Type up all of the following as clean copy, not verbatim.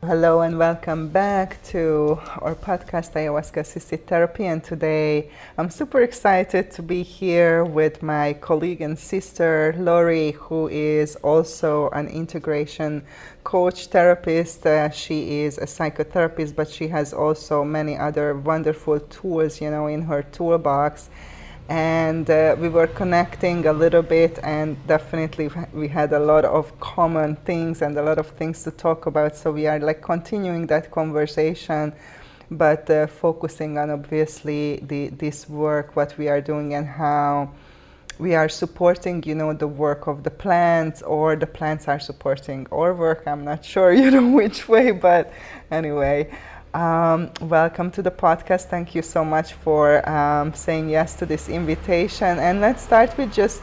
Hello and welcome back to our podcast, Ayahuasca Assisted Therapy. And today I'm super excited to be here with my colleague and sister, Laurie, who is also an integration coach therapist. She is a psychotherapist, but she has also many other wonderful tools, in her toolbox. And we were connecting a little bit, and definitely we had a lot of common things and a lot of things to talk about, so we are like continuing that conversation, but focusing on obviously this work, what we are doing, and how we are supporting, the work of the plants, or the plants are supporting our work. I'm not sure, which way, but anyway. Welcome to the podcast. Thank you so much for saying yes to this invitation. And let's start with just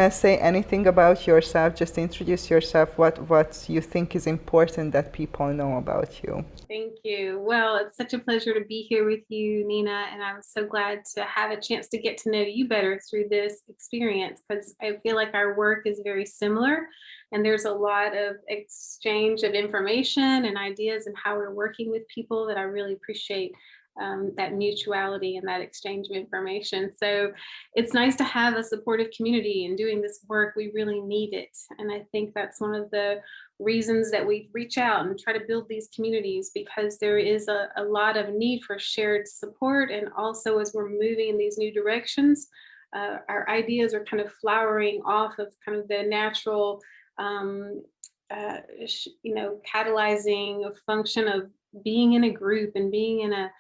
say anything about yourself. Just introduce yourself. What you think is important that people know about you. Thank you. Well, it's such a pleasure to be here with you, Nina, and I'm so glad to have a chance to get to know you better through this experience, because I feel like our work is very similar and there's a lot of exchange of information and ideas and how we're working with people that I really appreciate. That mutuality and that exchange of information. So it's nice to have a supportive community, and doing this work, we really need it. And I think that's one of the reasons that we reach out and try to build these communities, because there is a lot of need for shared support. And also, as we're moving in these new directions, our ideas are kind of flowering off of kind of the natural, catalyzing function of being in a group and being in a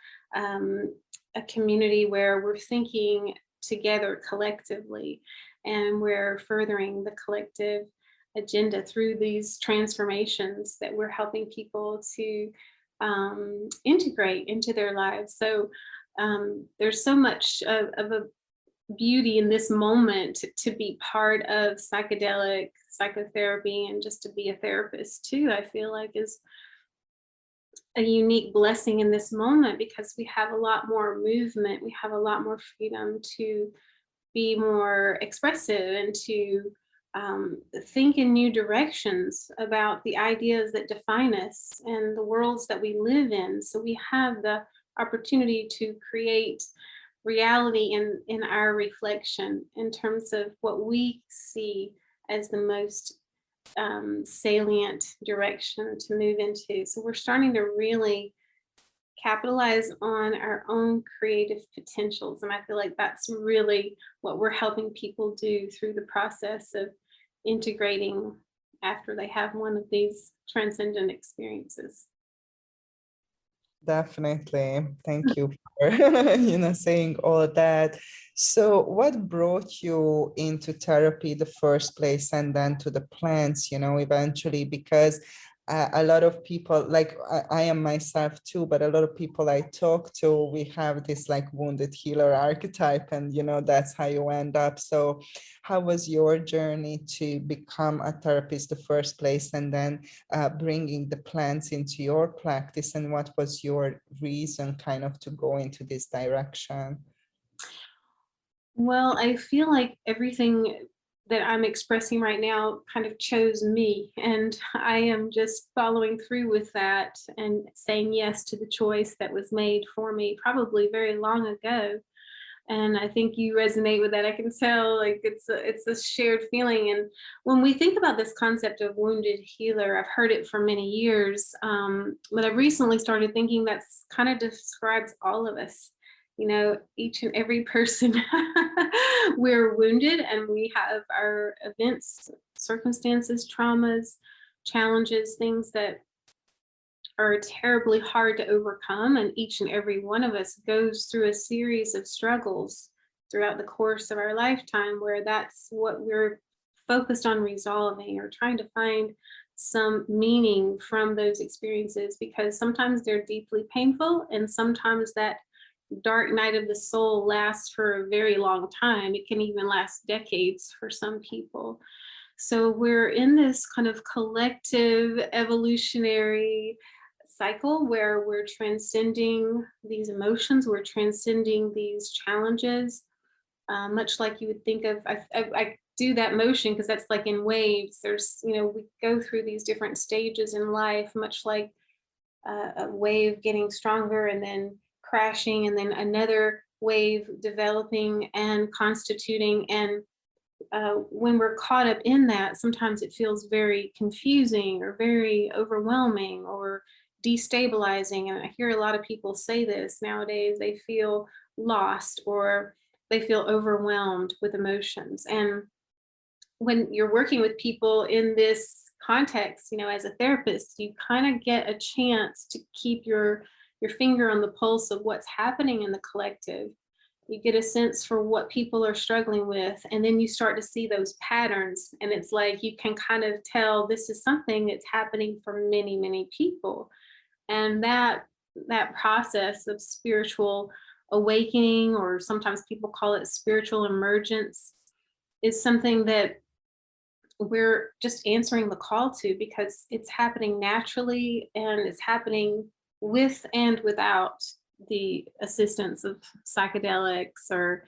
community where we're thinking together collectively, and we're furthering the collective agenda through these transformations that we're helping people to integrate into their lives. So there's so much of a beauty in this moment to be part of psychedelic psychotherapy, and just to be a therapist too, I feel like is a unique blessing in this moment, because we have a lot more movement, we have a lot more freedom to be more expressive and to think in new directions about the ideas that define us and the worlds that we live in. So we have the opportunity to create reality in our reflection, in terms of what we see as the most salient direction to move into. So we're starting to really capitalize on our own creative potentials. And I feel like that's really what we're helping people do through the process of integrating after they have one of these transcendent experiences. Definitely. Thank you for saying all of that. So what brought you into therapy the first place, and then to the plants, eventually? Because a lot of people, like I am myself too, but a lot of people I talk to, we have this like wounded healer archetype, and that's how you end up. So how was your journey to become a therapist the first place, and then bringing the plants into your practice, and what was your reason kind of to go into this direction? Well, I feel like everything that I'm expressing right now kind of chose me, and I am just following through with that and saying yes to the choice that was made for me probably very long ago. And I think you resonate with that. I can tell, like it's a shared feeling. And when we think about this concept of wounded healer, I've heard it for many years, but I've recently started thinking that's kind of describes all of us. Each and every person, we're wounded, and we have our events, circumstances, traumas, challenges, things that are terribly hard to overcome. And each and every one of us goes through a series of struggles throughout the course of our lifetime, where that's what we're focused on resolving, or trying to find some meaning from those experiences, because sometimes they're deeply painful, and sometimes that dark night of the soul lasts for a very long time. It can even last decades for some people. So we're in this kind of collective evolutionary cycle where we're transcending these emotions, we're transcending these challenges, much like you would think of. I do that motion because that's like in waves. We go through these different stages in life, much like a wave getting stronger and then crashing, and then another wave developing and constituting. And when we're caught up in that, sometimes it feels very confusing or very overwhelming or destabilizing. And I hear a lot of people say this nowadays. They feel lost or they feel overwhelmed with emotions. And when you're working with people in this context, you know, as a therapist, you kind of get a chance to keep your finger on the pulse of what's happening in the collective. You get a sense for what people are struggling with, and then you start to see those patterns, and it's like you can kind of tell this is something that's happening for many, many people. And that process of spiritual awakening, or sometimes people call it spiritual emergence, is something that we're just answering the call to, because it's happening naturally and it's happening with and without the assistance of psychedelics or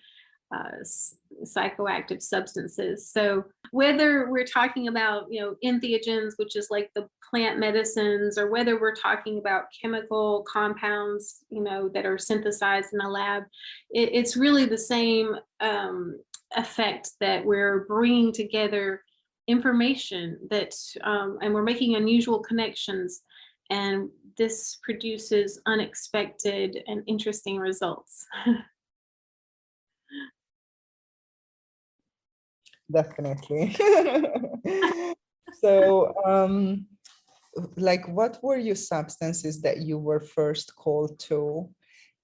psychoactive substances. So whether we're talking about, you know, entheogens, which is like the plant medicines, or whether we're talking about chemical compounds, you know, that are synthesized in a lab, it's really the same effect, that we're bringing together information that, and we're making unusual connections, and this produces unexpected and interesting results. Definitely. So, like, what were your substances that you were first called to,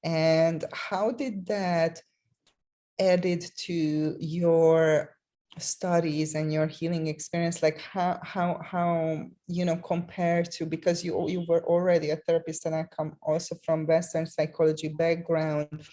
and how did that added to your studies and your healing experience? Like, how you know, compared to, because you were already a therapist, and I come also from Western psychology background,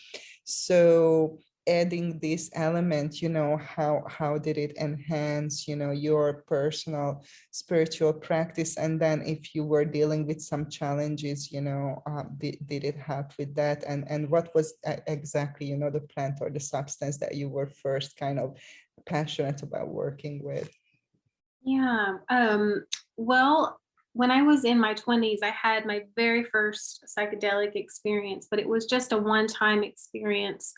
so adding this element, you know, how did it enhance, you know, your personal spiritual practice? And then if you were dealing with some challenges, you know, did it help with that? And what was exactly, you know, the plant or the substance that you were first kind of passionate about working with? Yeah. Well, when I was in my 20s, I had my very first psychedelic experience, but it was just a one-time experience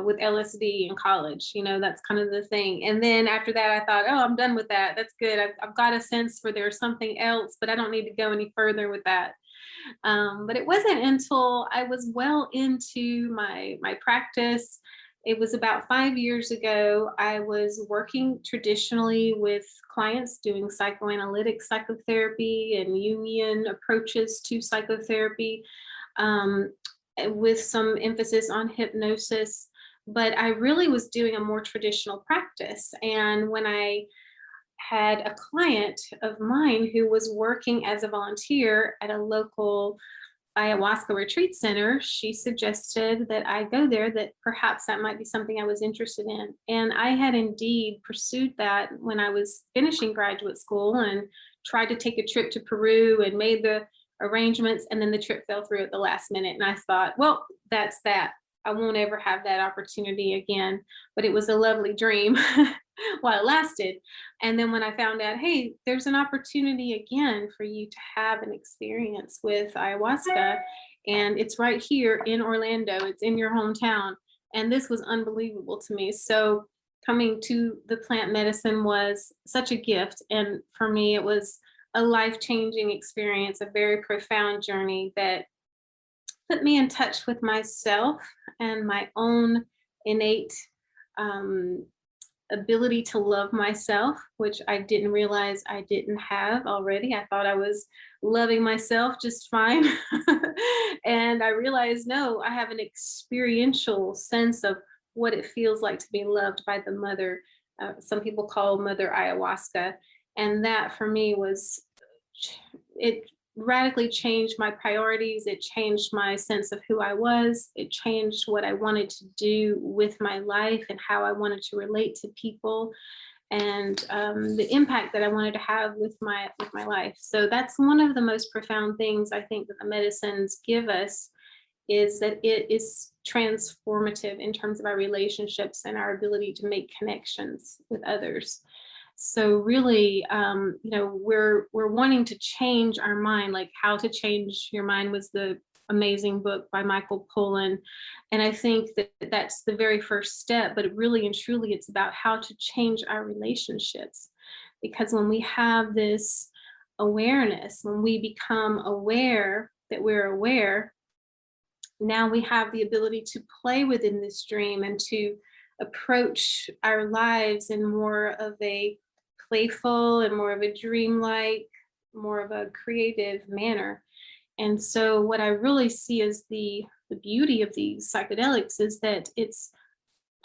with LSD in college. You know, that's kind of the thing. And then after that, I thought, oh, I'm done with that. That's good. I've got a sense for there's something else, but I don't need to go any further with that. But it wasn't until I was well into my practice. It was about 5 years ago. I was working traditionally with clients doing psychoanalytic psychotherapy and Jungian approaches to psychotherapy, um, with some emphasis on hypnosis. But I really was doing a more traditional practice. And when I had a client of mine who was working as a volunteer at a local ayahuasca retreat center, she suggested that I go there, that perhaps that might be something I was interested in. And I had indeed pursued that when I was finishing graduate school, and tried to take a trip to Peru and made the arrangements. And then the trip fell through at the last minute. And I thought, well, that's that. I won't ever have that opportunity again. But it was a lovely dream while it lasted. And then when I found out, hey, there's an opportunity again for you to have an experience with ayahuasca, and it's right here in Orlando, it's in your hometown. And this was unbelievable to me. So coming to the plant medicine was such a gift. And for me, it was a life-changing experience, a very profound journey that put me in touch with myself and my own innate um, ability to love myself, which I didn't realize I didn't have already. I thought I was loving myself just fine. And I realized, no, I have an experiential sense of what it feels like to be loved by the mother. Some people call mother ayahuasca. And that for me was, it radically changed my priorities. It changed my sense of who I was. It changed what I wanted to do with my life and how I wanted to relate to people, and the impact that I wanted to have with my life. So that's one of the most profound things I think that the medicines give us, is that it is transformative in terms of our relationships and our ability to make connections with others. So really, we're wanting to change our mind. Like How to Change Your Mind was the amazing book by Michael Pollan. And I think that that's the very first step, but really and truly it's about how to change our relationships. Because when we have this awareness, when we become aware that we're aware, now we have the ability to play within this dream and to approach our lives in more of a playful and more of a dreamlike, more of a creative manner. And so what I really see as the beauty of these psychedelics is that it's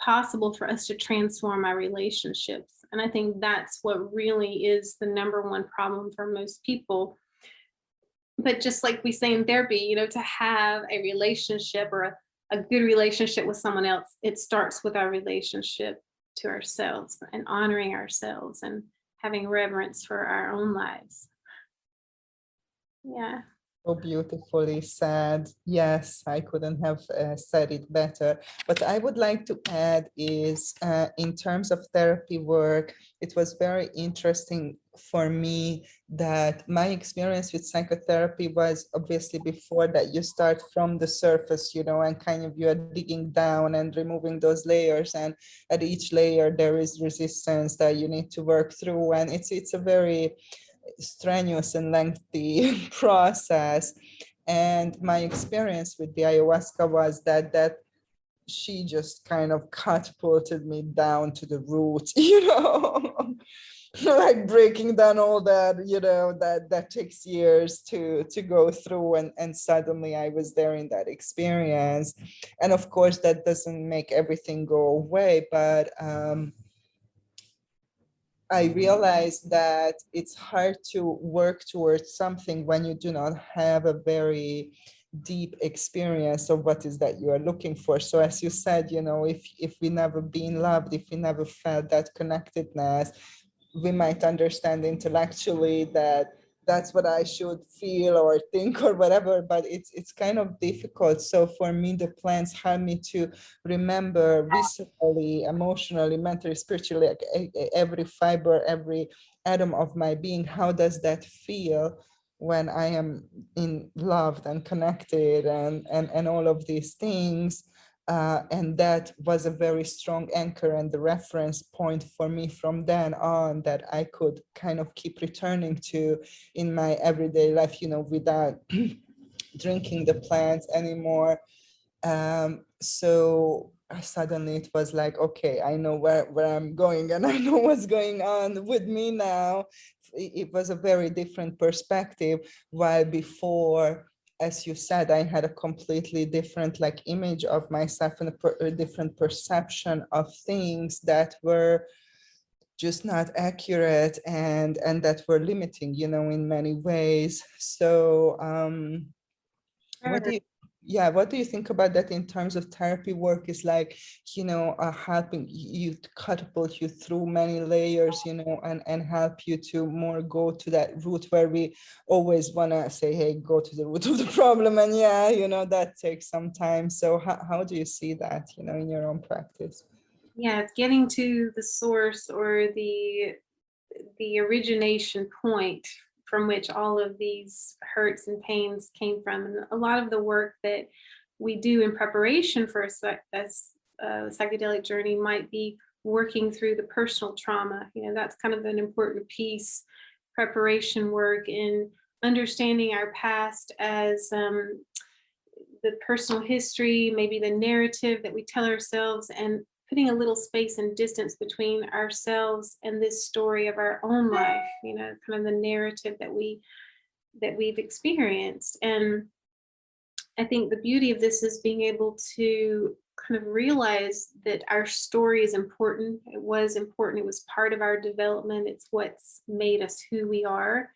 possible for us to transform our relationships. And I think that's what really is the number one problem for most people. But just like we say in therapy, to have a relationship or a good relationship with someone else, it starts with our relationship to ourselves and honoring ourselves and having reverence for our own lives. Yeah. So beautifully said. Yes, I couldn't have said it better. What I would like to add is in terms of therapy work, it was very interesting for me that my experience with psychotherapy was obviously before that you start from the surface, and kind of you're digging down and removing those layers. And at each layer, there is resistance that you need to work through. And it's a very strenuous and lengthy process. And my experience with the ayahuasca was that she just kind of catapulted me down to the root, like breaking down all that, that takes years to go through. And suddenly I was there in that experience. And of course, that doesn't make everything go away, but I realized that it's hard to work towards something when you do not have a very deep experience of what is that you are looking for. So as you said, if we never been loved, if we never felt that connectedness, we might understand intellectually that that's what I should feel or think or whatever, but it's kind of difficult. So for me, the plants help me to remember viscerally, emotionally, mentally, spiritually, like every fiber, every atom of my being, how does that feel when I am in loved and connected and all of these things. And that was a very strong anchor and the reference point for me from then on that I could kind of keep returning to in my everyday life, without drinking the plants anymore. So suddenly it was like, okay, I know where I'm going and I know what's going on with me now. It was a very different perspective, while before, as you said, I had a completely different image of myself and a different perception of things that were just not accurate and that were limiting, in many ways. So what do you think about that in terms of therapy work is like, helping you to catapult you through many layers, and help you to more go to that root where we always want to say, hey, go to the root of the problem. And that takes some time. So how do you see that, in your own practice? Yeah, it's getting to the source or the origination point from which all of these hurts and pains came from. And a lot of the work that we do in preparation for a psychedelic journey might be working through the personal trauma. That's kind of an important piece, preparation work in understanding our past as the personal history, maybe the narrative that we tell ourselves, and putting a little space and distance between ourselves and this story of our own life, kind of the narrative that we've experienced. And I think the beauty of this is being able to kind of realize that our story is important. It was important. It was part of our development. It's what's made us who we are.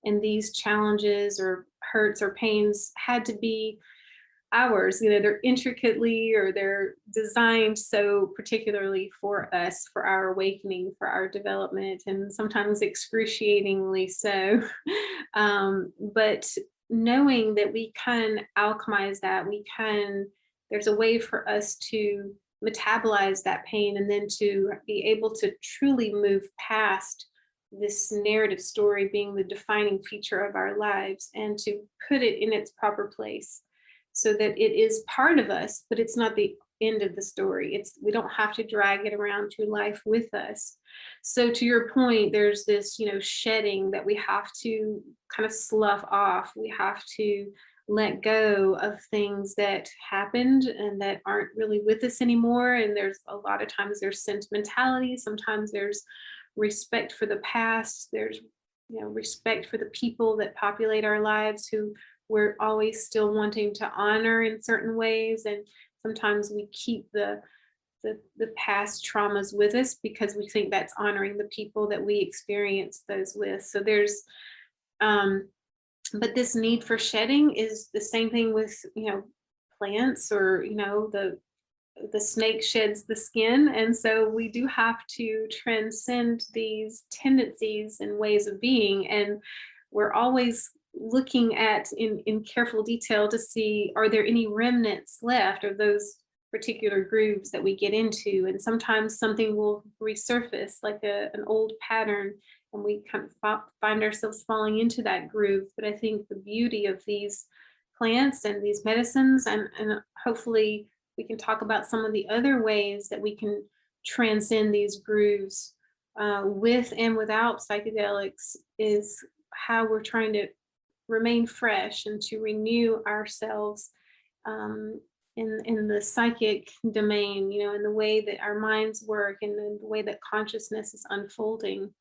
And these challenges or hurts or pains had to be ours. They're intricately, or they're designed so particularly for us, for our awakening, for our development, and sometimes excruciatingly so. But knowing that we can alchemize that, there's a way for us to metabolize that pain, and then to be able to truly move past this narrative story being the defining feature of our lives, and to put it in its proper place so that it is part of us, but it's not the end of the story. We don't have to drag it around through life with us. So to your point, there's this, shedding that we have to kind of slough off. We have to let go of things that happened and that aren't really with us anymore. And there's a lot of times there's sentimentality. Sometimes there's respect for the past. There's, respect for the people that populate our lives who we're always still wanting to honor in certain ways. And sometimes we keep the past traumas with us because we think that's honoring the people that we experience those with. So there's, but this need for shedding is the same thing with, plants, or, the snake sheds the skin. And so we do have to transcend these tendencies and ways of being. And we're always looking at in careful detail to see, are there any remnants left of those particular grooves that we get into? And sometimes something will resurface like an old pattern, and we kind of find ourselves falling into that groove. But I think the beauty of these plants and these medicines, and hopefully we can talk about some of the other ways that we can transcend these grooves with and without psychedelics, is how we're trying to remain fresh and to renew ourselves in the psychic domain, in the way that our minds work and the way that consciousness is unfolding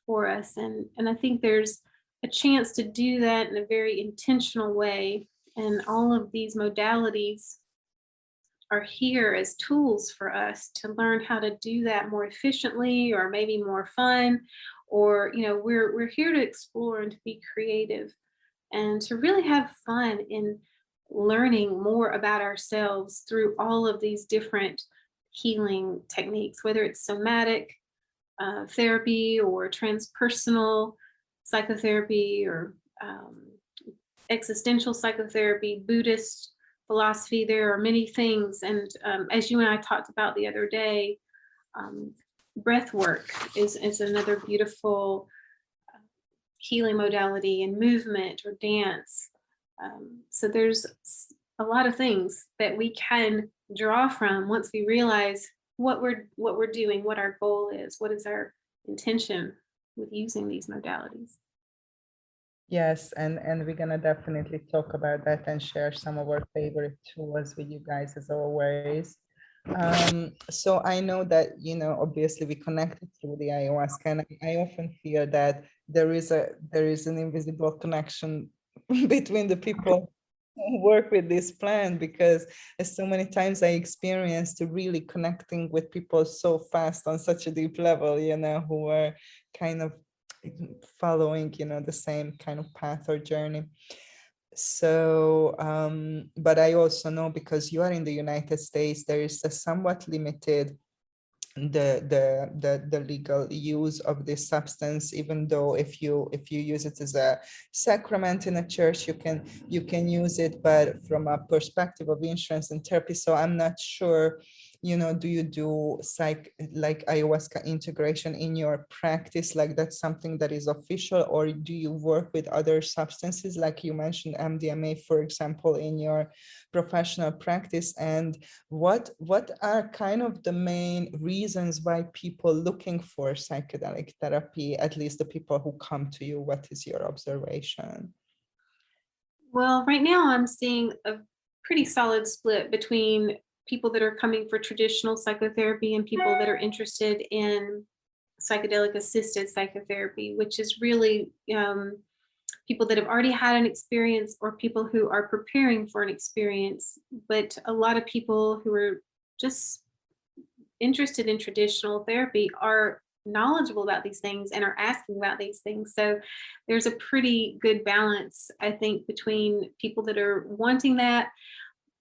for us. And I think there's a chance to do that in a very intentional way. And all of these modalities are here as tools for us to learn how to do that more efficiently, or maybe more fun, or we're here to explore and to be creative and to really have fun in learning more about ourselves through all of these different healing techniques, whether it's somatic therapy or transpersonal psychotherapy, or existential psychotherapy, Buddhist philosophy. There are many things. And as you and I talked about the other day, breath work is another beautiful healing modality, and movement or dance. So there's a lot of things that we can draw from once we realize what we're doing, what our goal is, what is our intention with using these modalities. Yes, and we're gonna definitely talk about that and share some of our favorite tools with you guys as always. So I know that, obviously we connected through the ayahuasca, and I often feel that there is an invisible connection between the people who work with this plant, because so many times I experienced really connecting with people so fast on such a deep level, who are kind of following, the same kind of path or journey. So, but I also know, because you are in the United States, there is a somewhat limited the legal use of this substance, even though if you use it as a sacrament in a church, you can use it, but from a perspective of insurance and therapy. So I'm not sure, do you do like ayahuasca integration in your practice, like that's something that is official, or do you work with other substances like you mentioned MDMA, for example, in your professional practice? And what are kind of the main reasons why people looking for psychedelic therapy, at least the people who come to you? What is your observation? Well, right now I'm seeing a pretty solid split between people that are coming for traditional psychotherapy and people that are interested in psychedelic assisted psychotherapy, which is really people that have already had an experience, or people who are preparing for an experience. But a lot of people who are just interested in traditional therapy are knowledgeable about these things and are asking about these things. So there's a pretty good balance, I think, between people that are wanting that.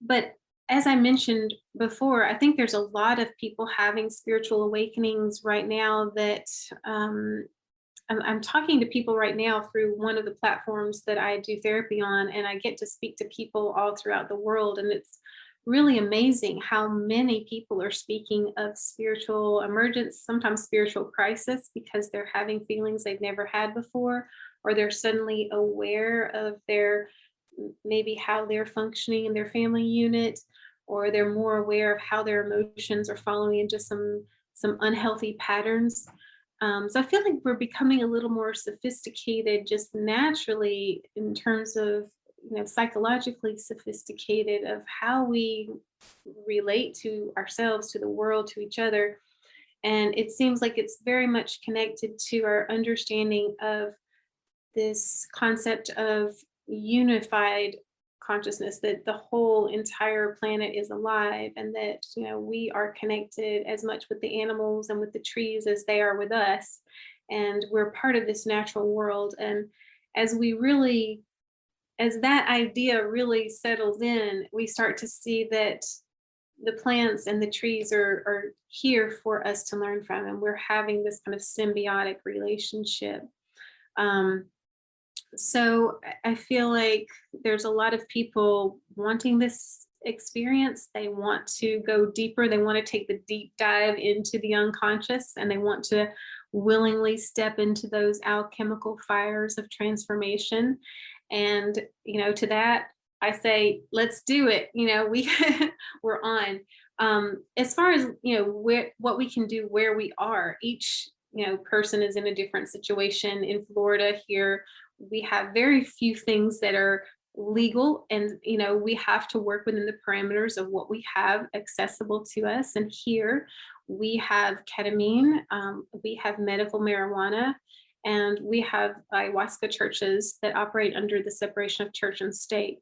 But as I mentioned before, I think there's a lot of people having spiritual awakenings right now that I'm talking to people right now through one of the platforms that I do therapy on, and I get to speak to people all throughout the world. And it's really amazing how many people are speaking of spiritual emergence, sometimes spiritual crisis, because they're having feelings they've never had before, or they're suddenly aware of their maybe how they're functioning in their family unit, or they're more aware of how their emotions are following into some unhealthy patterns. So I feel like we're becoming a little more sophisticated just naturally in terms of, psychologically sophisticated of how we relate to ourselves, to the world, to each other. And it seems like it's very much connected to our understanding of this concept of unified consciousness, that the whole entire planet is alive, and that we are connected as much with the animals and with the trees as they are with us, and we're part of this natural world. And as we really as that idea really settles in, we start to see that the plants and the trees are here for us to learn from, and we're having this kind of symbiotic relationship. um, so I feel like there's a lot of people wanting this experience. They want to go deeper. They want to take the deep dive into the unconscious, and they want to willingly step into those alchemical fires of transformation. And, to that, I say, let's do it. We're on. As far as, what we can do where we are, each, person is in a different situation. In Florida here, we have very few things that are legal, and we have to work within the parameters of what we have accessible to us. And here we have ketamine, we have medical marijuana, and we have ayahuasca churches that operate under the separation of church and state.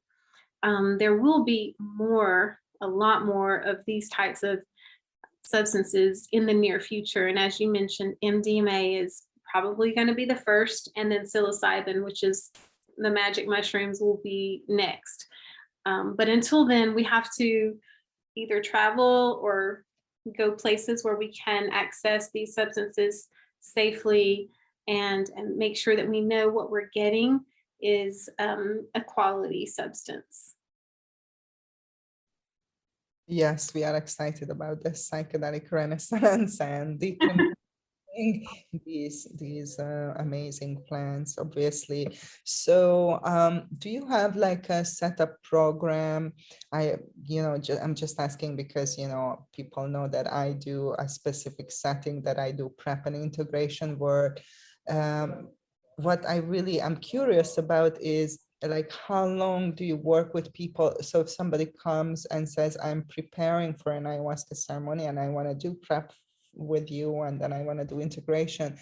There will be a lot more of these types of substances in the near future. And as you mentioned, MDMA is probably going to be the first, and then psilocybin, which is the magic mushrooms, will be next. But until then, we have to either travel or go places where we can access these substances safely, and make sure that we know what we're getting is a quality substance. Yes, we are excited about the psychedelic renaissance and these amazing plants, obviously. So do you have like a setup program? I'm just asking because people know that I do a specific setting, that I do prep and integration work. What I really am curious about is, like, how long do you work with people? So if somebody comes and says, I'm preparing for an ayahuasca ceremony and I want to do prep with you, and then I want to do integration,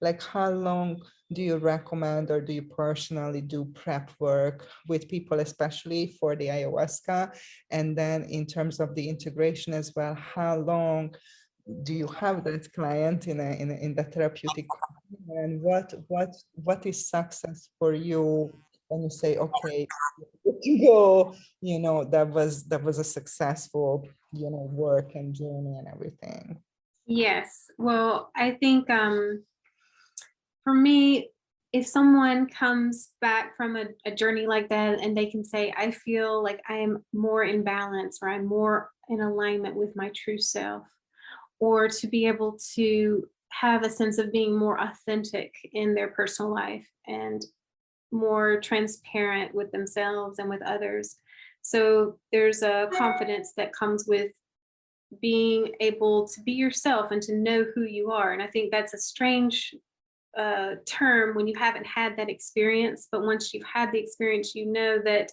like, how long do you recommend, or do you personally do prep work with people, especially for the ayahuasca? And then in terms of the integration as well, how long do you have that client in the therapeutic, and what is success for you when you say, okay, good to go, that was a successful work and journey and everything? Yes. Well, I think for me, if someone comes back from a journey like that and they can say, I feel like I am more in balance, or I'm more in alignment with my true self, or to be able to have a sense of being more authentic in their personal life and more transparent with themselves and with others. So there's a confidence that comes with being able to be yourself and to know who you are. And I think that's a strange term when you haven't had that experience. But once you've had the experience, you know that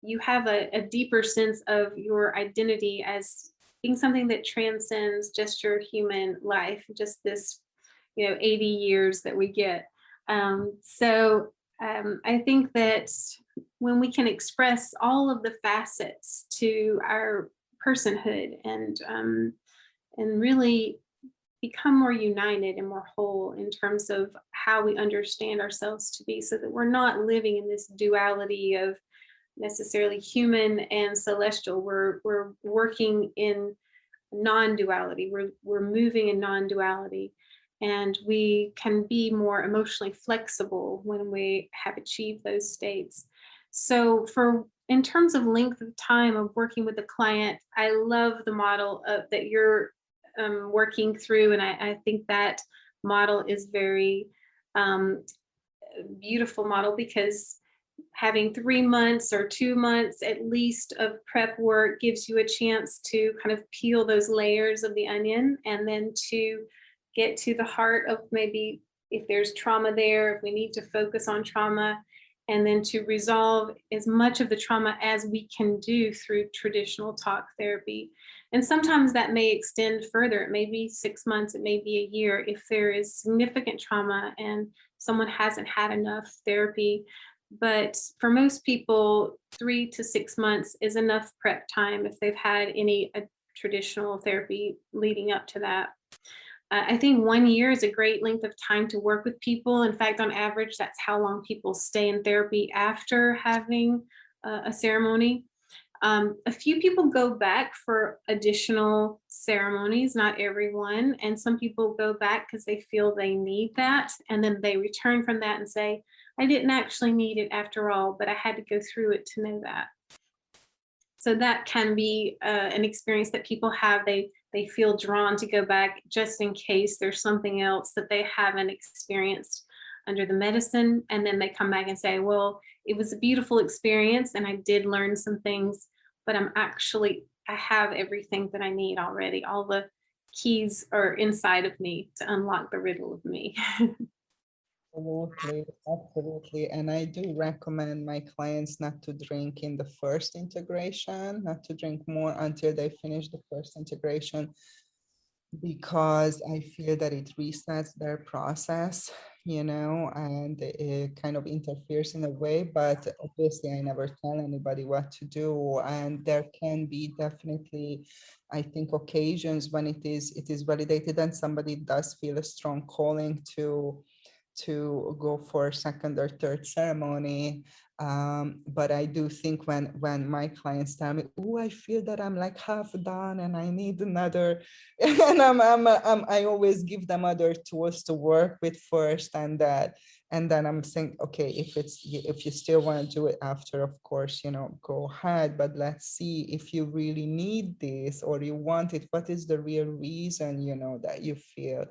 you have a deeper sense of your identity as being something that transcends just your human life, just this, 80 years that we get. I think that when we can express all of the facets to our personhood, and really become more united and more whole in terms of how we understand ourselves to be, so that we're not living in this duality of necessarily human and celestial. We're working in non-duality. We're moving in non-duality, and we can be more emotionally flexible when we have achieved those states. So for in terms of length of time of working with a client, I love the model that you're working through. And I think that model is very um, beautiful model, because having 3 months or 2 months at least of prep work gives you a chance to kind of peel those layers of the onion, and then to get to the heart of maybe if there's trauma there, if we need to focus on trauma, and then to resolve as much of the trauma as we can do through traditional talk therapy. And sometimes that may extend further. It may be 6 months, it may be a year if there is significant trauma and someone hasn't had enough therapy. But for most people, 3 to 6 months is enough prep time if they've had any traditional therapy leading up to that. I think 1 year is a great length of time to work with people. In fact, on average, that's how long people stay in therapy after having a ceremony. A few people go back for additional ceremonies, not everyone. And some people go back because they feel they need that. And then they return from that and say, I didn't actually need it after all, but I had to go through it to know that. So that can be an experience that people have. They feel drawn to go back just in case there's something else that they haven't experienced under the medicine. And then they come back and say, well, it was a beautiful experience and I did learn some things, but I have everything that I need already. All the keys are inside of me to unlock the riddle of me. Absolutely, absolutely. And I do recommend my clients not to drink in the first integration, not to drink more until they finish the first integration, because I feel that it resets their process, and it kind of interferes in a way. But obviously, I never tell anybody what to do. And there can be definitely, I think, occasions when it is validated and somebody does feel a strong calling to go for a second or third ceremony. But I do think when my clients tell me, oh, I feel that I'm like half done and I need another, and I always give them other tools to work with first, and then I'm saying, okay, if you still want to do it after, of course, go ahead, but let's see if you really need this or you want it. What is the real reason, that you feel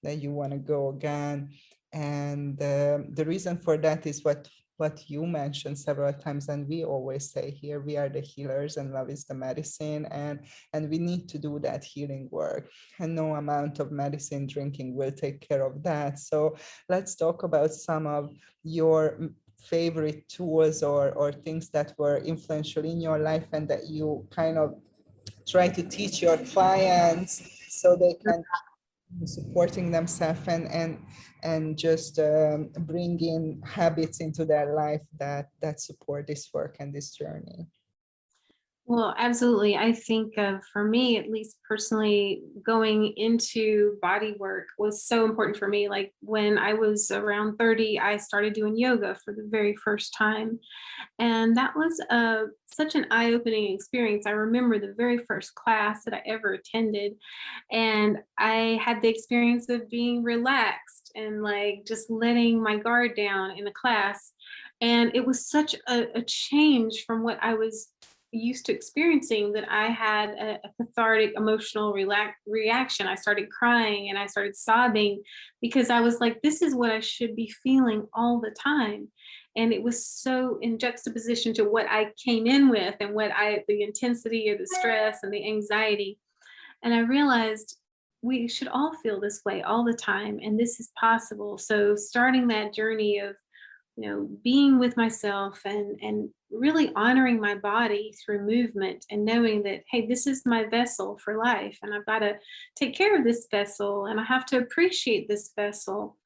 that you want to go again? And the reason for that is what you mentioned several times, and we always say here, we are the healers and love is the medicine, and we need to do that healing work, and no amount of medicine drinking will take care of that. So let's talk about some of your favorite tools or things that were influential in your life and that you kind of try to teach your clients so they can supporting themselves and just bring in habits into their life that support this work and this journey. Well, absolutely. I think for me, at least personally, going into body work was so important for me. Like when I was around 30, I started doing yoga for the very first time. And that was such an eye-opening experience. I remember the very first class that I ever attended, and I had the experience of being relaxed and like just letting my guard down in the class. And it was such a change from what I was used to experiencing, that I had a cathartic emotional reaction. I started crying and I started sobbing because I was like, this is what I should be feeling all the time. And it was so in juxtaposition to what I came in with and the intensity of the stress and the anxiety. And I realized we should all feel this way all the time, and this is possible. So starting that journey of being with myself and really honoring my body through movement, and knowing that, hey, this is my vessel for life and I've got to take care of this vessel and I have to appreciate this vessel.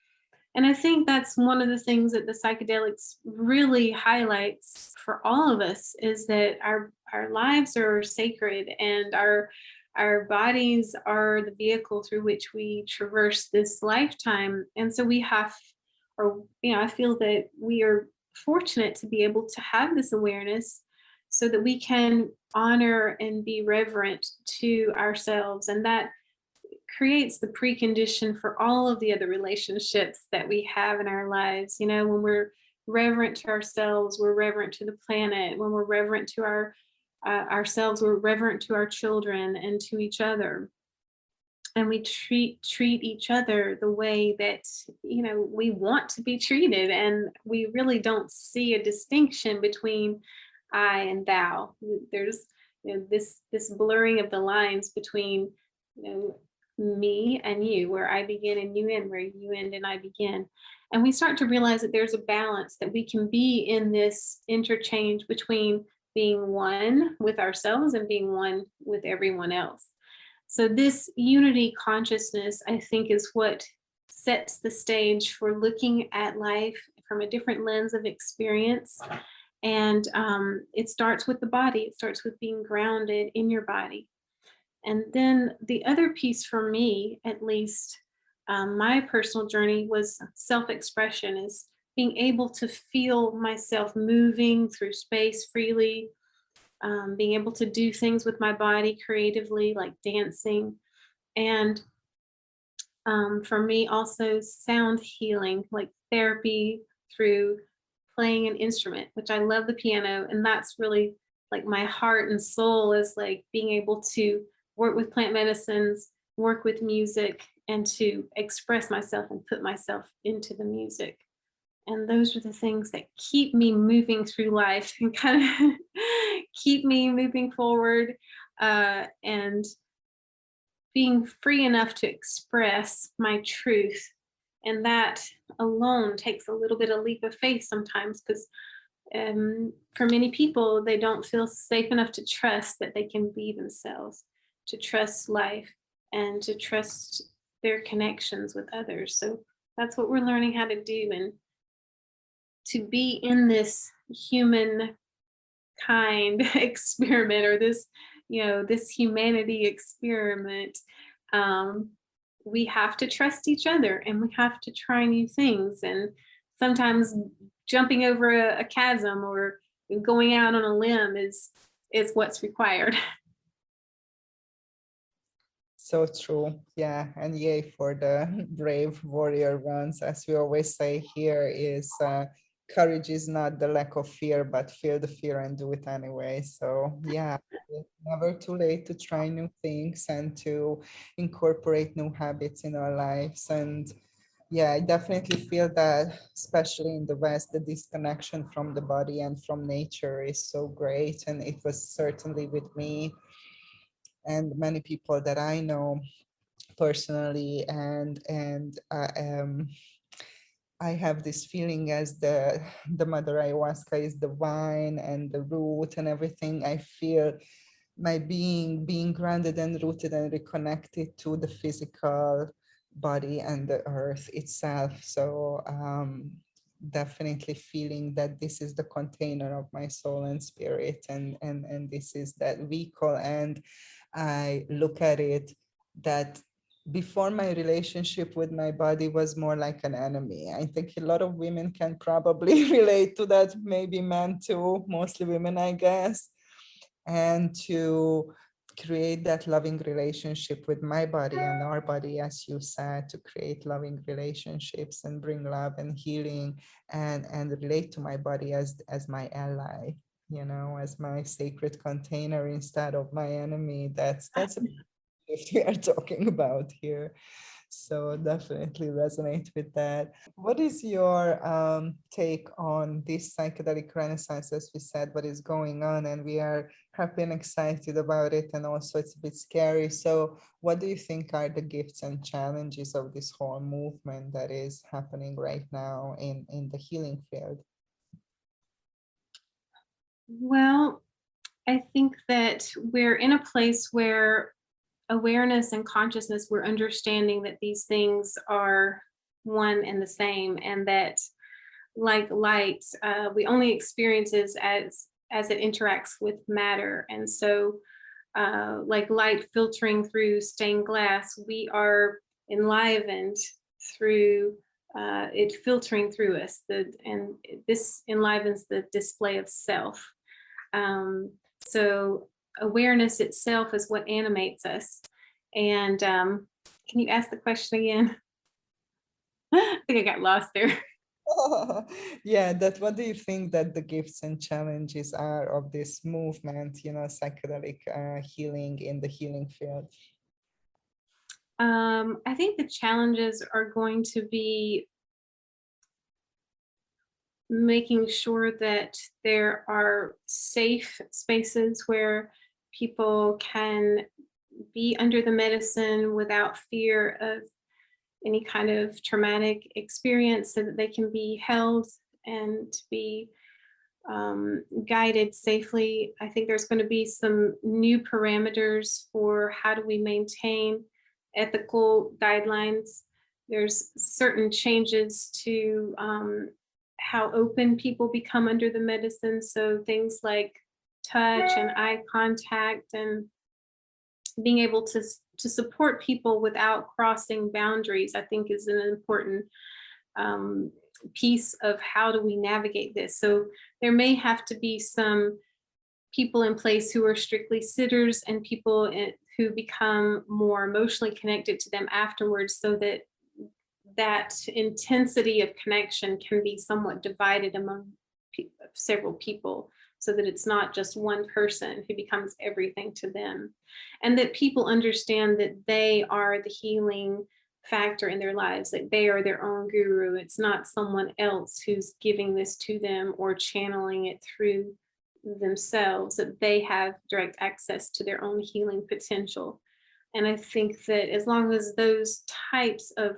And I think that's one of the things that the psychedelics really highlights for all of us, is that our lives are sacred, and our bodies are the vehicle through which we traverse this lifetime. And so we have, I feel that we are fortunate to be able to have this awareness so that we can honor and be reverent to ourselves. And that creates the precondition for all of the other relationships that we have in our lives. When we're reverent to ourselves, we're reverent to the planet. When we're reverent to ourselves, we're reverent to our children and to each other. And we treat each other the way that, you know, we want to be treated, and we really don't see a distinction between I and thou. There's, you know, this blurring of the lines between, you know, me and you, where I begin and you end, where you end and I begin. And we start to realize that there's a balance, that we can be in this interchange between being one with ourselves and being one with everyone else. So this unity consciousness, I think, is what sets the stage for looking at life from a different lens of experience. And it starts with the body. It starts with being grounded in your body. And then the other piece for me, at least, my personal journey was self-expression, is being able to feel myself moving through space freely, being able to do things with my body creatively, like dancing. And for me, also sound healing, like therapy through playing an instrument, which I love the piano. And that's really like my heart and soul, is like being able to work with plant medicines, work with music, and to express myself and put myself into the music. And those are the things that keep me moving through life and kind of keep me moving forward, and being free enough to express my truth. And that alone takes a little bit of leap of faith sometimes, because for many people, they don't feel safe enough to trust that they can be themselves, to trust life, and to trust their connections with others. So that's what we're learning how to do, and to be in this human kind experiment, or this, you know, this humanity experiment. We have to trust each other, and we have to try new things, and sometimes jumping over a chasm or going out on a limb is what's required. So true. Yeah. And yay for the brave warrior ones. As we always say here, is courage is not the lack of fear, but feel the fear and do it anyway. So yeah, it's never too late to try new things and to incorporate new habits in our lives. And yeah, I definitely feel that, especially in the West, the disconnection from the body and from nature is so great. And it was certainly with me and many people that I know personally. I have this feeling, as the mother ayahuasca is the wine and the root and everything. I feel my being grounded and rooted and reconnected to the physical body and the earth itself. So definitely feeling that this is the container of my soul and spirit, and this is that vehicle. And I look at it that before, my relationship with my body was more like an enemy. I think a lot of women can probably relate to that, maybe men too, mostly women, I guess. And to create that loving relationship with my body and our body, as you said, to create loving relationships and bring love and healing, and relate to my body as my ally, you know, as my sacred container instead of my enemy. That's a shift we are talking about here. So definitely resonate with that. What is your take on this psychedelic renaissance? As we said, what is going on, and we have been excited about it, and also it's a bit scary. So what do you think are the gifts and challenges of this whole movement that is happening right now in the healing field? Well, I think that we're in a place where awareness and consciousness, we're understanding that these things are one and the same, and that, like light, we only experience it as it interacts with matter. And so like light filtering through stained glass, we are enlivened through it filtering through us, and this enlivens the display of self. So awareness itself is what animates us. And can you ask the question again? I think I got lost there. Yeah, that what do you think that the gifts and challenges are of this movement, psychedelic healing in the healing field? I think the challenges are going to be making sure that there are safe spaces where people can be under the medicine without fear of any kind of traumatic experience, so that they can be held and be guided safely. I think there's going to be some new parameters for how do we maintain ethical guidelines. There's certain changes to how open people become under the medicine. So things like touch and eye contact and being able to support people without crossing boundaries, I think is an important um, piece of how do we navigate this. So there may have to be some people in place who are strictly sitters and people who become more emotionally connected to them afterwards, so that that intensity of connection can be somewhat divided among several people, so that it's not just one person who becomes everything to them, and that people understand that they are the healing factor in their lives, that they are their own guru. It's not someone else who's giving this to them or channeling it through themselves, that they have direct access to their own healing potential. And I think that as long as those types of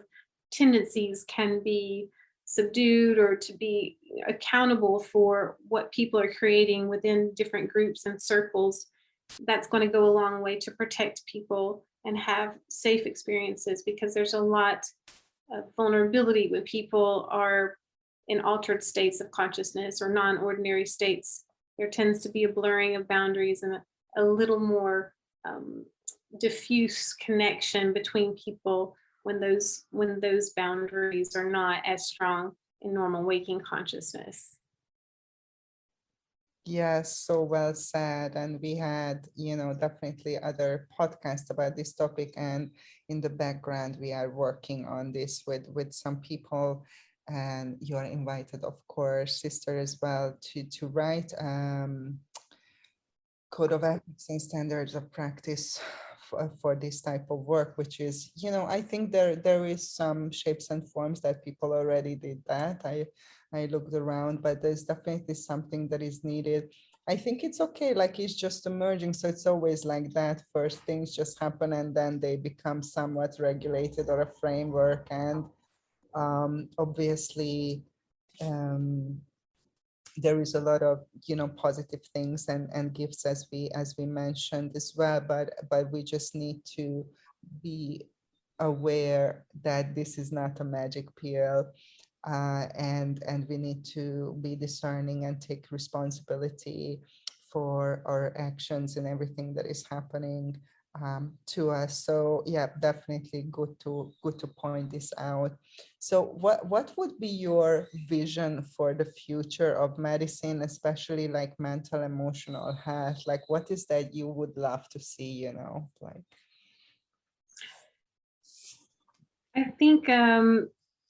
tendencies can be subdued, or to be accountable for what people are creating within different groups and circles, that's going to go a long way to protect people and have safe experiences, because there's a lot of vulnerability when people are in altered states of consciousness or non-ordinary states. There tends to be a blurring of boundaries and a little more diffuse connection between people when those boundaries are not as strong in normal waking consciousness. Yes, so well said. And we had, definitely other podcasts about this topic. And in the background, we are working on this with some people. And you are invited, of course, sister, as well, to write code of ethics and standards of practice for this type of work, which is, I think there is some shapes and forms that people already did that. I looked around, but there's definitely something that is needed. I think it's okay, like it's just emerging. So it's always like that. First things just happen and then they become somewhat regulated or a framework. And obviously, there is a lot of positive things and gifts, as we mentioned as well, but we just need to be aware that this is not a magic pill, and we need to be discerning and take responsibility for our actions and everything that is happening to us. So yeah, definitely good to point this out. So what would be your vision for the future of medicine, especially like mental emotional health? Like what is that you would love to see, like? I think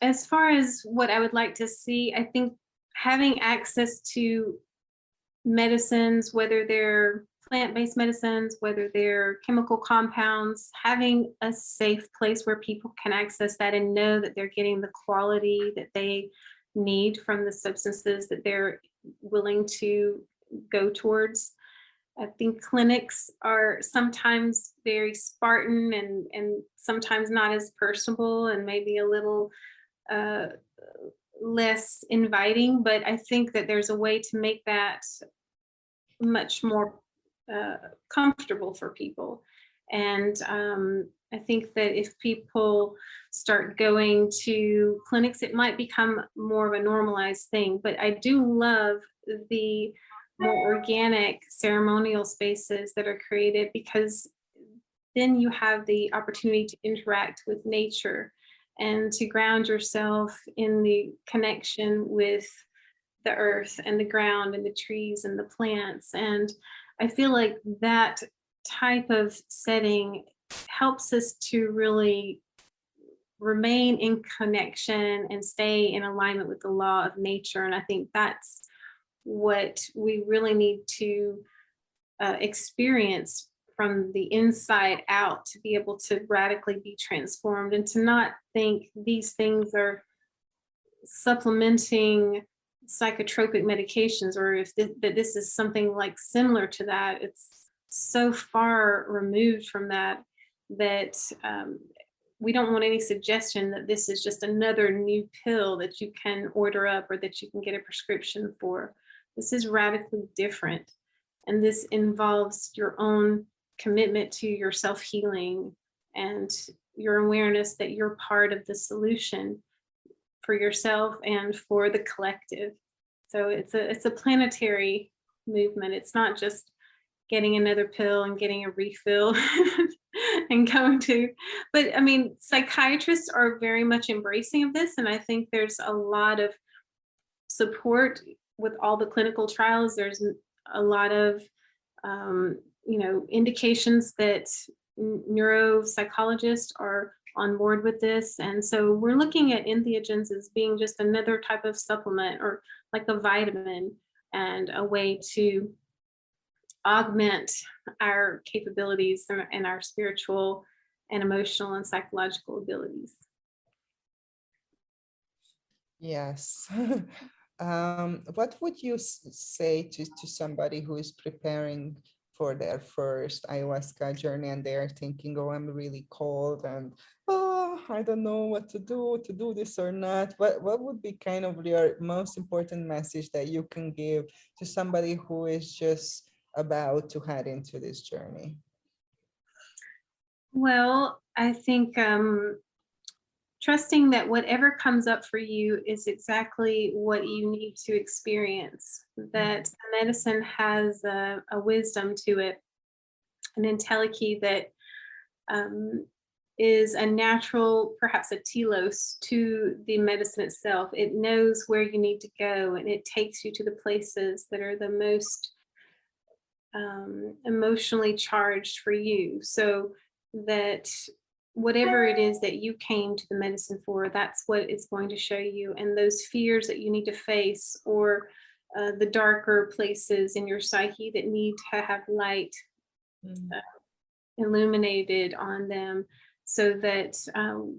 as far as what I would like to see, I think having access to medicines, whether they're plant-based medicines, whether they're chemical compounds, having a safe place where people can access that and know that they're getting the quality that they need from the substances that they're willing to go towards. I think clinics are sometimes very Spartan and sometimes not as personable and maybe a little uh, less inviting, but I think that there's a way to make that much more comfortable for people. And I think that if people start going to clinics, it might become more of a normalized thing. But I do love the more organic ceremonial spaces that are created, because then you have the opportunity to interact with nature and to ground yourself in the connection with the earth and the ground and the trees and the plants. And I feel like that type of setting helps us to really remain in connection and stay in alignment with the law of nature. And I think that's what we really need to experience from the inside out to be able to radically be transformed, and to not think these things are supplementing psychotropic medications, or if that this is something like similar to that. It's so far removed from that that we don't want any suggestion that this is just another new pill that you can order up or that you can get a prescription for. This is radically different, and this involves your own commitment to your self-healing and your awareness that you're part of the solution for yourself and for the collective. So it's a planetary movement. It's not just getting another pill and getting a refill and going to, but I mean, psychiatrists are very much embracing of this. And I think there's a lot of support with all the clinical trials. There's a lot of, indications that neuropsychologists are on board with this. And so we're looking at entheogens as being just another type of supplement, or like a vitamin, and a way to augment our capabilities and our spiritual and emotional and psychological abilities. Yes. What would you say to somebody who is preparing for their first ayahuasca journey and they are thinking, oh, I'm really cold and I don't know what to do this or not? What would be kind of your most important message that you can give to somebody who is just about to head into this journey? Well, I think trusting that whatever comes up for you is exactly what you need to experience, that medicine has a wisdom to it, an entelechy that is a natural, perhaps a telos to the medicine itself. It knows where you need to go, and it takes you to the places that are the most emotionally charged for you, so that whatever it is that you came to the medicine for, that's what it's going to show you. And those fears that you need to face, or the darker places in your psyche that need to have light illuminated on them, so that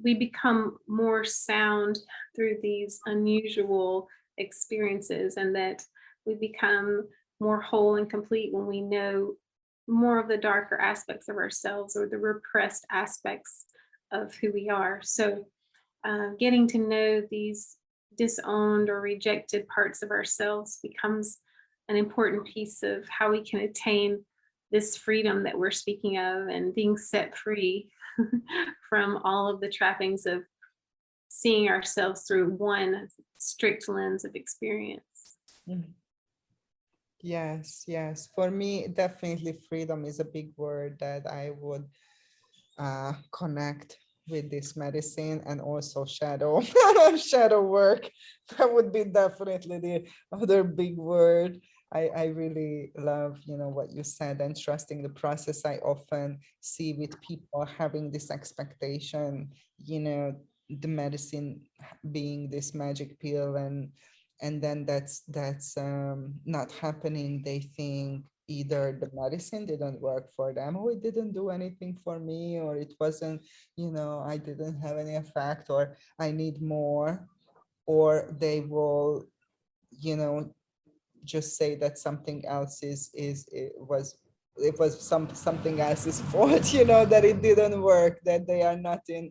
we become more sound through these unusual experiences, and that we become more whole and complete when we know more of the darker aspects of ourselves, or the repressed aspects of who we are. So getting to know these disowned or rejected parts of ourselves becomes an important piece of how we can attain this freedom that we're speaking of, and being set free from all of the trappings of seeing ourselves through one strict lens of experience. Yes. For me, definitely freedom is a big word that I would connect with this medicine, and also shadow work. That would be definitely the other big word. I really love, what you said, and trusting the process. I often see with people having this expectation, the medicine being this magic pill, and then that's not happening. They think either the medicine didn't work for them, or it didn't do anything for me, or it wasn't, I didn't have any effect, or I need more. Or they will, just say that something else it was something else's fault, that it didn't work, that they are not they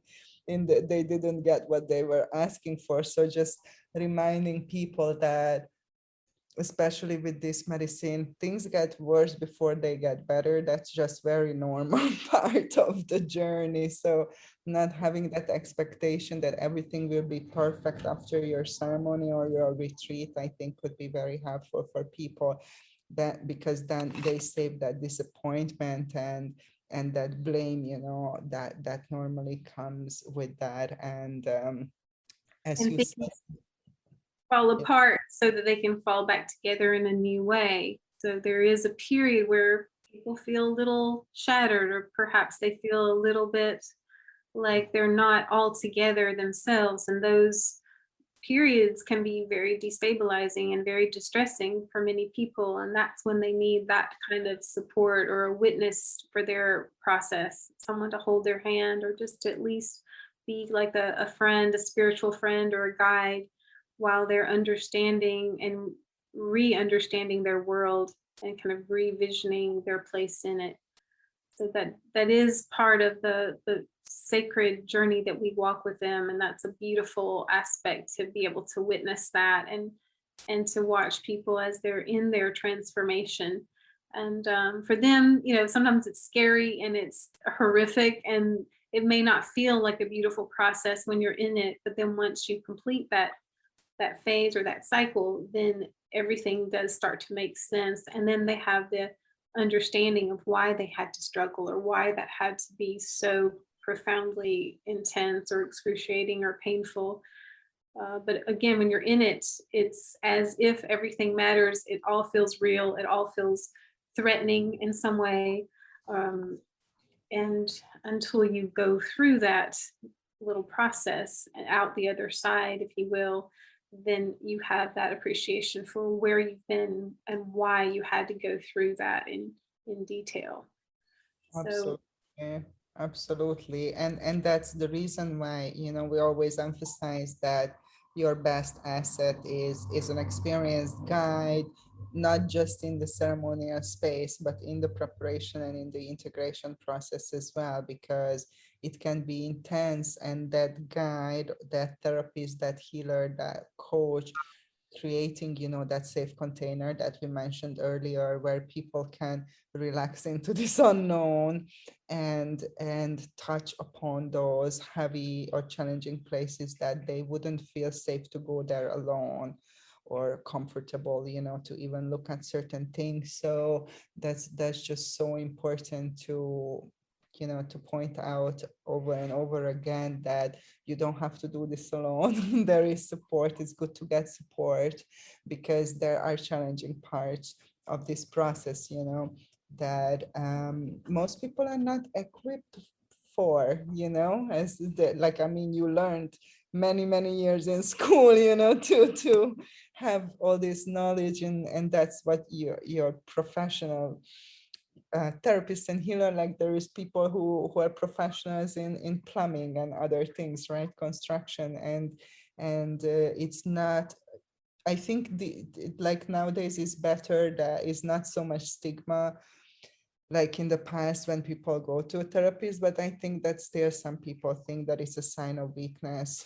didn't get what they were asking for. So just reminding people that, especially with this medicine, things get worse before they get better. That's just very normal part of the journey. So not having that expectation that everything will be perfect after your ceremony or your retreat, I think could be very helpful for people, that because then they save that disappointment and that blame, that normally comes with that. And as And you said, fall apart so that they can fall back together in a new way. So there is a period where people feel a little shattered, or perhaps they feel a little bit like they're not all together themselves. And those periods can be very destabilizing and very distressing for many people. And that's when they need that kind of support or a witness for their process, someone to hold their hand, or just to at least be like a friend, a spiritual friend or a guide, while they're understanding and re-understanding their world and kind of revisioning their place in it. So that is part of the sacred journey that we walk with them, and that's a beautiful aspect to be able to witness that, and to watch people as they're in their transformation. And for them, sometimes it's scary and it's horrific, and it may not feel like a beautiful process when you're in it, but then once you complete that phase or that cycle, then everything does start to make sense. And then they have the understanding of why they had to struggle, or why that had to be so profoundly intense or excruciating or painful. But again, when you're in it, it's as if everything matters. It all feels real. It all feels threatening in some way. And until you go through that little process and out the other side, if you will, then you have that appreciation for where you've been and why you had to go through that in detail. So Absolutely, absolutely. And that's the reason why, we always emphasize that your best asset is an experienced guide, not just in the ceremonial space, but in the preparation and in the integration process as well, because it can be intense, and that guide, that therapist, that healer, that coach, creating that safe container that we mentioned earlier, where people can relax into this unknown and touch upon those heavy or challenging places that they wouldn't feel safe to go there alone, or comfortable to even look at certain things. So that's just so important to point out over and over again, that you don't have to do this alone. There is support. It's good to get support, because there are challenging parts of this process, that most people are not equipped for, as like, I mean, you learned many years in school, to have all this knowledge, and that's what your professional therapists and healer, like there is people who are professionals in plumbing and other things, right? Construction, and it's not, I think like nowadays is better, that is not so much stigma like in the past when people go to a therapist, but I think that still some people think that it's a sign of weakness,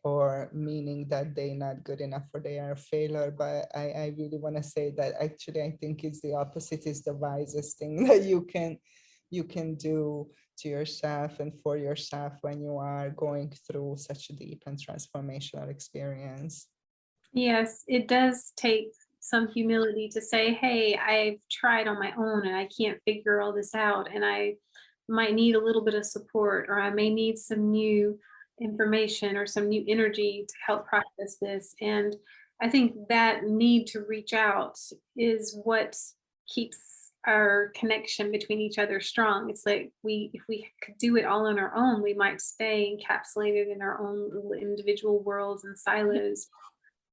or meaning that they're not good enough, or they are a failure. But I really want to say that actually I think it's the opposite is the wisest thing that you can do to yourself and for yourself when you are going through such a deep and transformational experience. yes, it does take some humility to say, hey, I've tried on my own and I can't figure all this out, and I might need a little bit of support, or I may need some new information or some new energy to help process this. And I think that need to reach out is what keeps our connection between each other strong. It's like if we could do it all on our own, we might stay encapsulated in our own little individual worlds and silos.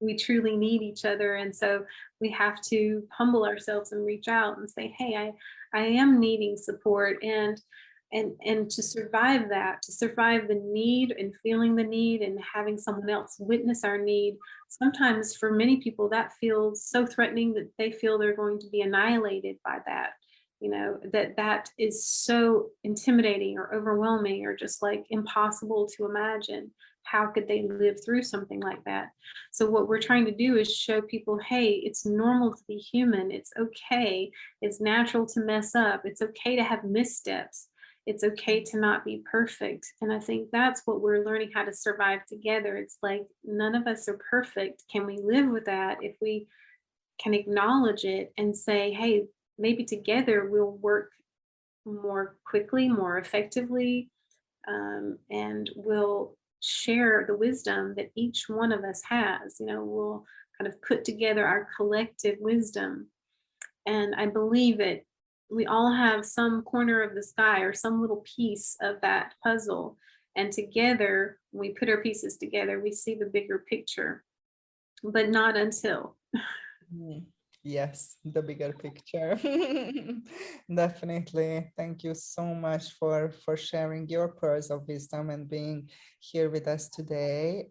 We truly need each other, and so we have to humble ourselves and reach out and say, hey, I am needing support. And to survive that, to survive the need and feeling the need and having someone else witness our need, sometimes for many people that feels so threatening that they feel they're going to be annihilated by that. That is so intimidating or overwhelming, or just like impossible to imagine. How could they live through something like that? So what we're trying to do is show people, hey, it's normal to be human. It's okay. It's natural to mess up. It's okay to have missteps. It's okay to not be perfect. And I think that's what we're learning how to survive together. It's like none of us are perfect. Can we live with that if we can acknowledge it and say, hey, maybe together we'll work more quickly, more effectively, and we'll share the wisdom that each one of us has. We'll kind of put together our collective wisdom. And I believe it we all have some corner of the sky or some little piece of that puzzle. And together, when we put our pieces together, we see the bigger picture, but not until. Mm. Yes, the bigger picture. Definitely. Thank you so much for sharing your pearls of wisdom and being here with us today.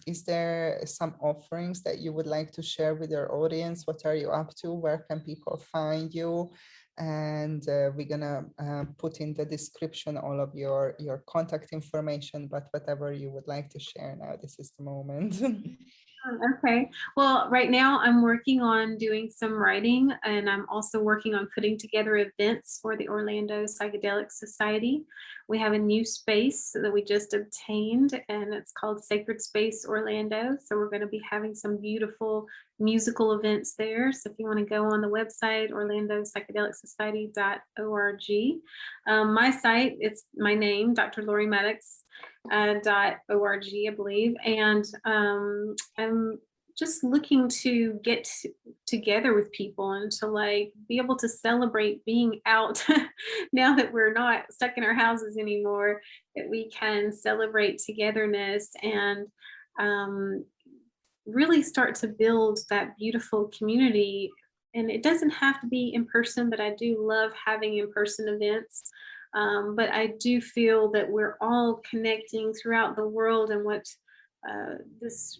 Is there some offerings that you would like to share with your audience? What are you up to? Where can people find you? And we're gonna put in the description all of your contact information, but whatever you would like to share now, this is the moment. Okay. Well, right now I'm working on doing some writing, and I'm also working on putting together events for the Orlando Psychedelic Society. We have a new space that we just obtained, and it's called Sacred Space Orlando. So we're going to be having some beautiful musical events there. So if you want to go on the website, orlandopsychedelicsociety.org. My site, it's my name, Dr. Laurie Maddox. .org, I believe, and I'm just looking to get together with people and to like be able to celebrate being out now that we're not stuck in our houses anymore, that we can celebrate togetherness and really start to build that beautiful community. And it doesn't have to be in person, but I do love having in-person events. But I do feel that we're all connecting throughout the world. And what this,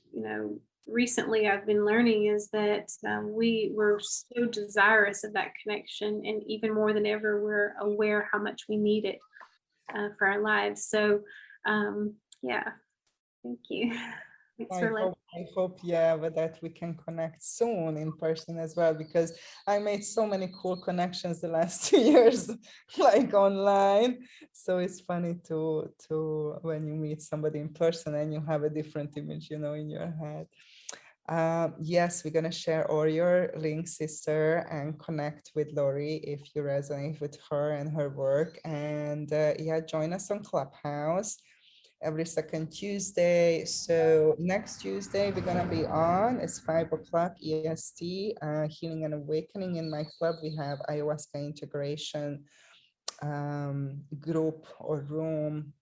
recently I've been learning is that we were so desirous of that connection. And even more than ever, we're aware how much we need it for our lives. So, yeah, thank you. Thanks for letting I hope, yeah, but that we can connect soon in person as well, because I made so many cool connections the last 2 years, like online. So it's funny to when you meet somebody in person and you have a different image, in your head. Yes, we're gonna share all your links, sister, and connect with Laurie if you resonate with her and her work. And yeah, join us on Clubhouse every second Tuesday. So next Tuesday we're gonna be on. It's 5 o'clock EST. Healing and Awakening. In my club we have ayahuasca integration group or room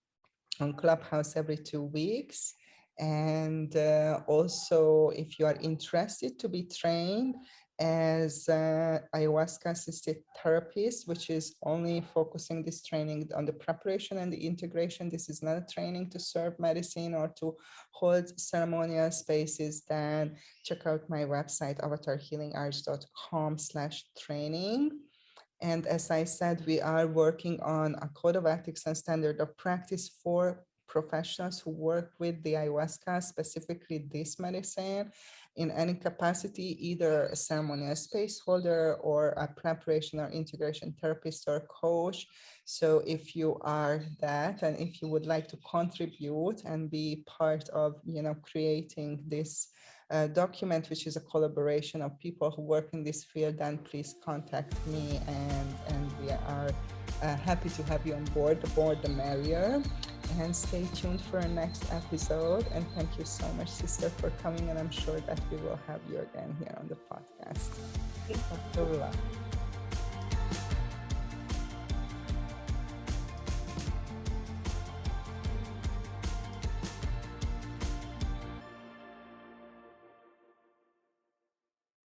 on Clubhouse every 2 weeks. And also, if you are interested to be trained as ayahuasca assisted therapist, which is only focusing this training on the preparation and the integration, this is not a training to serve medicine or to hold ceremonial spaces, then check out my website, avatarhealingarts.com/training. And as I said, we are working on a code of ethics and standard of practice for professionals who work with the ayahuasca, specifically this medicine, in any capacity, either a ceremonial space holder or a preparation or integration therapist or coach. So if you are that, and if you would like to contribute and be part of, creating this document, which is a collaboration of people who work in this field, then please contact me, and we are happy to have you on board. The more the merrier. And stay tuned for our next episode. And thank you so much, sister, for coming. And I'm sure that we will have you again here on the podcast. Dr.